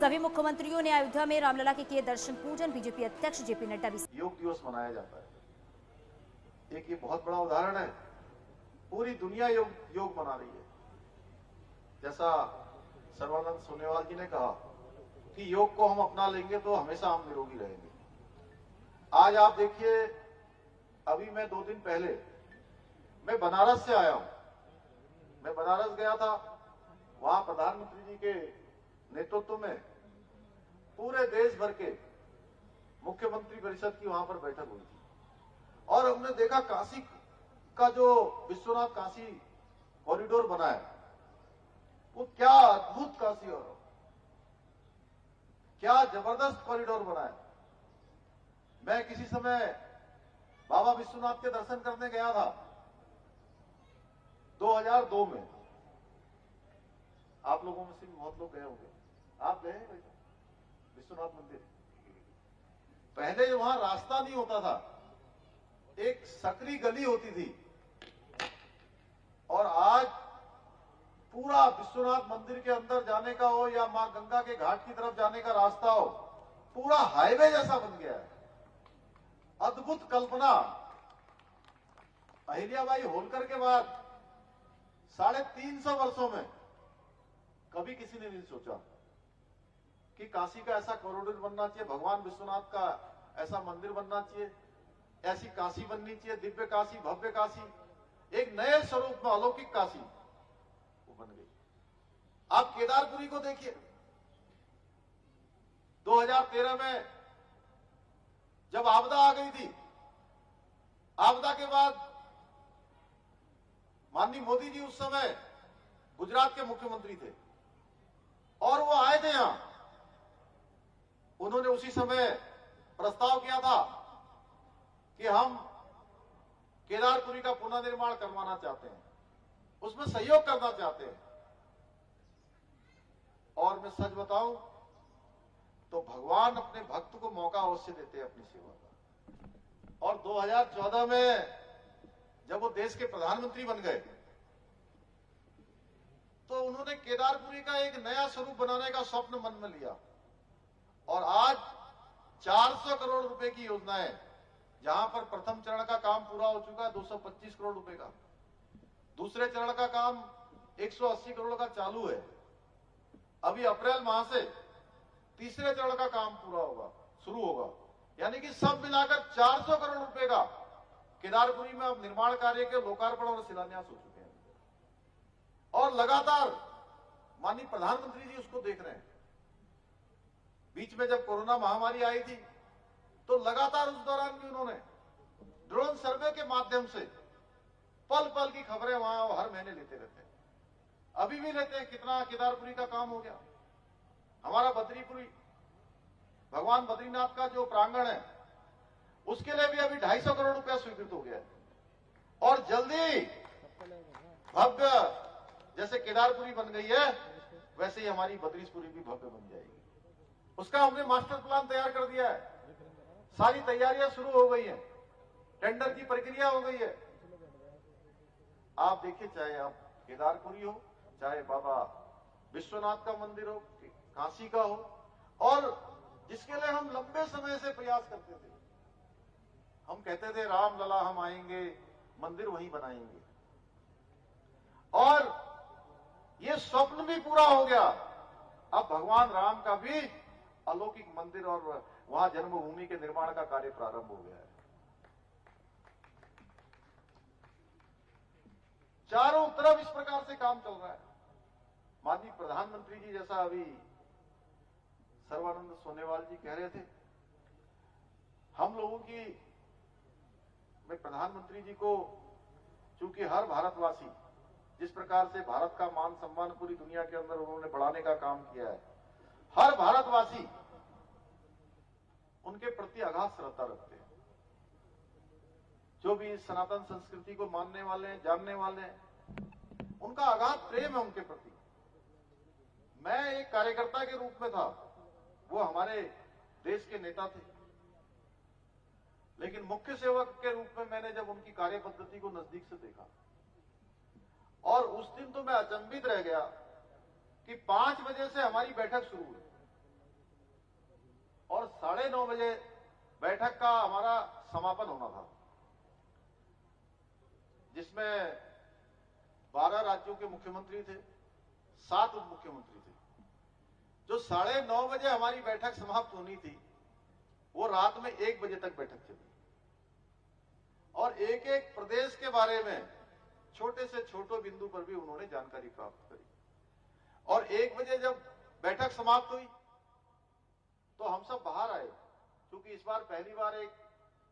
सभी मुख्यमंत्रियों ने अयोध्या में रामलला के किए दर्शन पूजन। बीजेपी अध्यक्ष जेपी नड्डा भी योग दिवस मनाया जाता है। एक ये बहुत बड़ा उदाहरण है। पूरी दुनिया योग मना रही है। जैसा सर्वानंद सोनेवाल जी ने कहा कि योग को हम अपना लेंगे तो हमेशा हम निरोगी रहेंगे। आज आप देखिए, अभी मैं 2 दिन पहले मैं बनारस से आया हूं। मैं बनारस गया था। वहां प्रधानमंत्री जी के नेतृत्व में पूरे देश भर के मुख्यमंत्री परिषद की वहां पर बैठक हुई थी और हमने देखा काशी का जो विश्वनाथ काशी कॉरिडोर बना है, वो क्या अद्भुत काशी और क्या जबरदस्त कॉरिडोर बना है। मैं किसी समय बाबा विश्वनाथ के दर्शन करने गया था 2002 में। आप लोगों में से भी बहुत लोग गए होंगे। आप गए हैं विश्वनाथ मंदिर? पहले वहां रास्ता नहीं होता था, एक सकरी गली होती थी और आज पूरा विश्वनाथ मंदिर के अंदर जाने का हो या मां गंगा के घाट की तरफ जाने का रास्ता हो, पूरा हाईवे जैसा बन गया है। अद्भुत कल्पना। अहिल्याबाई होलकर के बाद 350 वर्षों में कभी किसी ने नहीं सोचा कि काशी का ऐसा कॉरिडोर बनना चाहिए, भगवान विश्वनाथ का ऐसा मंदिर बनना चाहिए, ऐसी काशी बननी चाहिए, दिव्य काशी, भव्य काशी, एक नए स्वरूप में अलौकिक काशी वो बन गई। आप केदारपुरी को देखिए। 2013 में जब आपदा आ गई थी, आपदा के बाद माननीय मोदी जी उस समय गुजरात के मुख्यमंत्री थे और वो आए थे यहां। उन्होंने उसी समय प्रस्ताव किया था कि हम केदारपुरी का पुनर्निर्माण करवाना चाहते हैं, उसमें सहयोग करना चाहते हैं। और मैं सच बताऊं तो भगवान अपने भक्त को मौका अवश्य देते हैं अपनी सेवा का। और 2014 में जब वो देश के प्रधानमंत्री बन गए तो उन्होंने केदारपुरी का एक नया स्वरूप बनाने का स्वप्न मन में लिया और आज 400 करोड़ रुपए की योजना है, जहां पर प्रथम चरण का काम पूरा हो चुका है 225 करोड़ रुपए का। दूसरे चरण का काम 180 करोड़ का चालू है। अभी अप्रैल माह से तीसरे चरण का काम पूरा होगा, शुरू होगा। यानी कि सब मिलाकर 400 करोड़ रुपए का केदारपुरी में अब निर्माण कार्य के लोकार्पण और शिलान्यास हो चुके हैं और लगातार माननीय प्रधानमंत्री जी उसको देख रहे हैं। बीच में जब कोरोना महामारी आई थी तो लगातार उस दौरान भी उन्होंने ड्रोन सर्वे के माध्यम से पल पल की खबरें वहां हर महीने लेते रहते हैं। अभी भी लेते हैं। कितना केदारपुरी का काम हो गया। हमारा बद्रीपुरी भगवान बद्रीनाथ का जो प्रांगण है उसके लिए भी अभी 250 करोड़ रुपया स्वीकृत हो गया है और जल्दी भव्य जैसे केदारपुरी बन गई है वैसे ही हमारी बद्रीशपुरी भी भव्य बन जाएगी। उसका हमने मास्टर प्लान तैयार कर दिया है। सारी तैयारियां शुरू हो गई हैं। टेंडर की प्रक्रिया हो गई है। आप देखिए, चाहे आप केदारपुरी हो, चाहे बाबा विश्वनाथ का मंदिर हो, काशी का हो, और जिसके लिए हम लंबे समय से प्रयास करते थे। हम कहते थे रामलला हम आएंगे, मंदिर वहीं बनाएंगे, और ये स्वप्न भी पूरा हो गया। अब भगवान राम का भी अलौकिक मंदिर और वहां जन्मभूमि के निर्माण का कार्य प्रारंभ हो गया है। चारों तरफ इस प्रकार से काम चल रहा है। माननीय प्रधानमंत्री जी, जैसा अभी सर्वानंद सोनेवाल जी कह रहे थे, हम लोगों की, मैं प्रधानमंत्री जी को, चूंकि हर भारतवासी जिस प्रकार से भारत का मान सम्मान पूरी दुनिया के अंदर उन्होंने बढ़ाने का काम किया है, हर भारतवासी उनके प्रति अगाध श्रद्धा रखते हैं। जो भी सनातन संस्कृति को मानने वाले हैं, जानने वाले हैं, उनका अगाध प्रेम है उनके प्रति। मैं एक कार्यकर्ता के रूप में था, वो हमारे देश के नेता थे, लेकिन मुख्य सेवक के रूप में मैंने जब उनकी कार्य पद्धति को नजदीक से देखा और उस दिन तो मैं अचंभित रह गया कि 5 बजे से हमारी बैठक शुरू हुई 9:30 बैठक का हमारा समापन होना था, जिसमें 12 राज्यों के मुख्यमंत्री थे, 7 उप मुख्यमंत्री थे। जो 9:30 हमारी बैठक समाप्त होनी थी, वो रात में 1 बजे तक बैठक चली और एक एक प्रदेश के बारे में छोटे से छोटे बिंदु पर भी उन्होंने जानकारी प्राप्त करी। और 1 बजे जब बैठक समाप्त हुई तो हम सब बाहर आए, क्योंकि इस बार पहली बार एक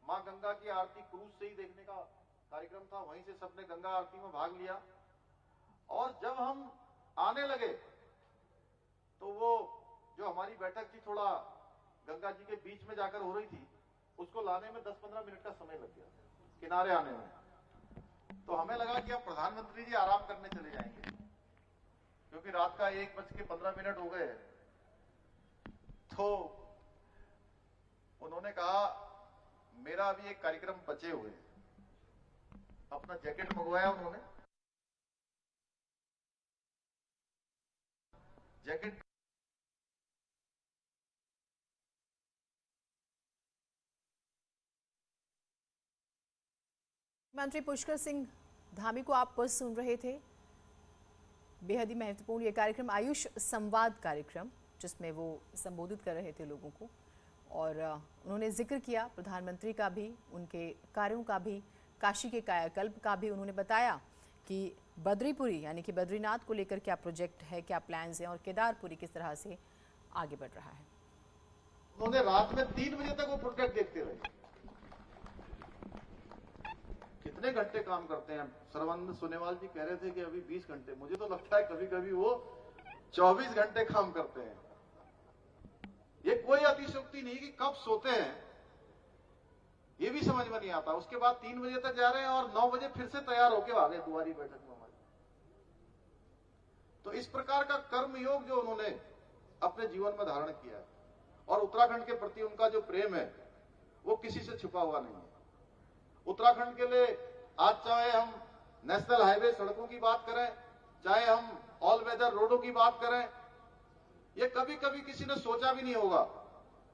मां गंगा की आरती क्रूज से ही देखने का कार्यक्रम था। वहीं से सबने गंगा आरती में भाग लिया और जब हम आने लगे तो वो जो हमारी बैठक थी थोड़ा गंगा जी के बीच में जाकर हो रही थी, उसको लाने में 10-15 मिनट का समय लग गया किनारे आने में। तो हमें लगा कि अब प्रधानमंत्री जी आराम करने चले जाएंगे, क्योंकि रात का 1:15 हो गए। तो उन्होंने कहा मेरा अभी एक कार्यक्रम बचे हुए। अपना जैकेट मंगवाया उन्होंने, जैकेट मंत्री पुष्कर सिंह धामी को आप सुन रहे थे। बेहद ही महत्वपूर्ण ये कार्यक्रम, आयुष संवाद कार्यक्रम, जिसमें वो संबोधित कर रहे थे लोगों को और उन्होंने जिक्र किया प्रधानमंत्री का भी, उनके कार्यों का भी, काशी के कायाकल्प का भी। उन्होंने बताया कि बद्रीपुरी यानी कि बद्रीनाथ को लेकर क्या प्रोजेक्ट है, क्या प्लान्स हैं और केदारपुरी किस तरह से आगे बढ़ रहा है। उन्होंने रात में 3 बजे तक वो प्रोजेक्ट देखते रहे। कितने घंटे काम करते हैं? सर्वानंद सोनेवाल जी कह रहे थे कि अभी 20 घंटे, मुझे तो लगता है कभी कभी वो 24 घंटे काम करते हैं। ये कोई अतिशयोक्ति नहीं कि कब सोते हैं ये भी समझ में नहीं आता। उसके बाद 3 बजे तक जा रहे हैं और 9 बजे फिर से तैयार होके आ गए दोबारी बैठक में हमारी। तो इस प्रकार का कर्मयोग जो उन्होंने अपने जीवन में धारण किया है और उत्तराखंड के प्रति उनका जो प्रेम है वो किसी से छुपा हुआ नहीं है। उत्तराखंड के लिए आज चाहे हम नेशनल हाईवे सड़कों की बात करें, चाहे हम ऑल वेदर रोडों की बात करें, ये कभी कभी किसी ने सोचा भी नहीं होगा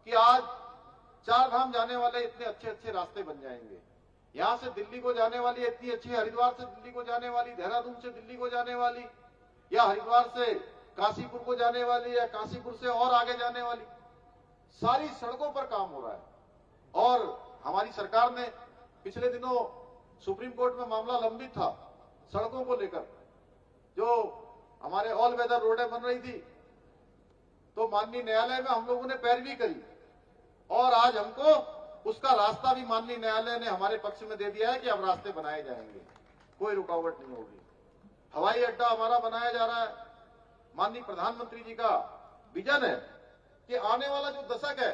कि आज 4 धाम जाने वाले इतने अच्छे अच्छे रास्ते बन जाएंगे। यहां से दिल्ली को जाने वाली इतनी अच्छी, हरिद्वार से दिल्ली को जाने वाली, देहरादून से दिल्ली को जाने वाली, या हरिद्वार से काशीपुर को जाने वाली, या काशीपुर से और आगे जाने वाली, सारी सड़कों पर काम हो रहा है। और हमारी सरकार ने पिछले दिनों सुप्रीम कोर्ट में मामला लंबित था सड़कों को लेकर, जो हमारे ऑल वेदर रोडें बन रही थी, तो माननीय न्यायालय में हम लोगों ने पैरवी करी और आज हमको उसका रास्ता भी माननीय न्यायालय ने हमारे पक्ष में दे दिया है कि अब रास्ते बनाए जाएंगे, कोई रुकावट नहीं होगी। हवाई अड्डा हमारा बनाया जा रहा है। माननीय प्रधानमंत्री जी का विजन है कि आने वाला जो दशक है